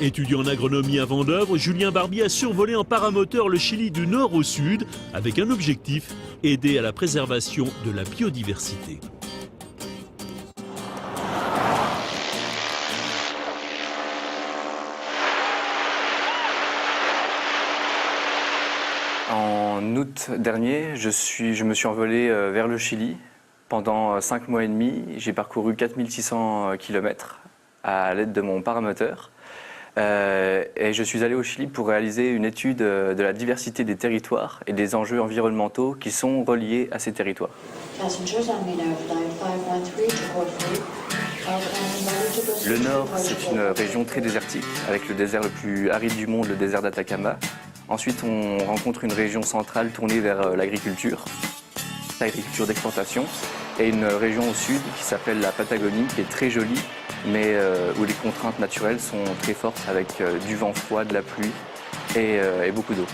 Étudiant en agronomie à Vendeuvre, Julien Barbier a survolé en paramoteur le Chili du nord au sud avec un objectif, aider à la préservation de la biodiversité. En août dernier, je me suis envolé vers le Chili. Pendant 5 mois et demi, j'ai parcouru 4600 km à l'aide de mon paramoteur. Et je suis allé au Chili pour réaliser une étude de la diversité des territoires et des enjeux environnementaux qui sont reliés à ces territoires. Le nord, c'est une région très désertique, avec le désert le plus aride du monde, le désert d'Atacama. Ensuite, on rencontre une région centrale tournée vers l'agriculture d'exportation, et une région au sud qui s'appelle la Patagonie, qui est très jolie, mais où les contraintes naturelles sont très fortes, avec du vent froid, de la pluie et beaucoup d'eau.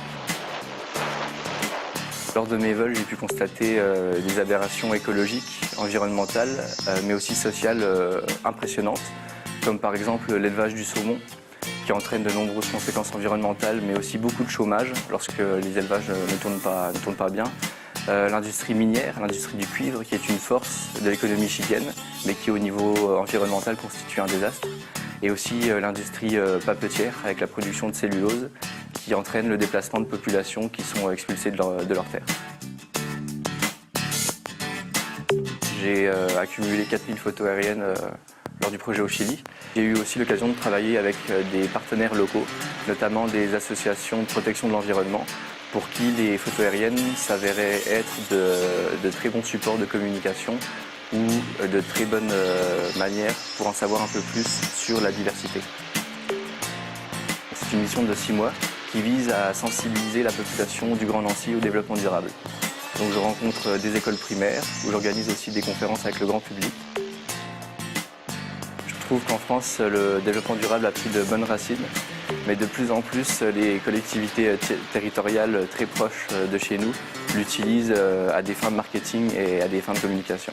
Lors de mes vols, j'ai pu constater des aberrations écologiques, environnementales, mais aussi sociales impressionnantes, comme par exemple l'élevage du saumon, qui entraîne de nombreuses conséquences environnementales, mais aussi beaucoup de chômage lorsque les élevages ne tournent pas bien. L'industrie minière, l'industrie du cuivre, qui est une force de l'économie chilienne, mais qui au niveau environnemental constitue un désastre. Et aussi l'industrie papetière, avec la production de cellulose, qui entraîne le déplacement de populations qui sont expulsées de leur terre. J'ai accumulé 4000 photos aériennes lors du projet au Chili. J'ai eu aussi l'occasion de travailler avec des partenaires locaux, notamment des associations de protection de l'environnement, pour qui les photos aériennes s'avéraient être de très bons supports de communication ou de très bonnes manières pour en savoir un peu plus sur la diversité. C'est une mission de 6 mois qui vise à sensibiliser la population du Grand Nancy au développement durable. Donc je rencontre des écoles primaires où j'organise aussi des conférences avec le grand public. Je trouve qu'en France, le développement durable a pris de bonnes racines, mais de plus en plus, les collectivités territoriales très proches de chez nous l'utilisent à des fins de marketing et à des fins de communication.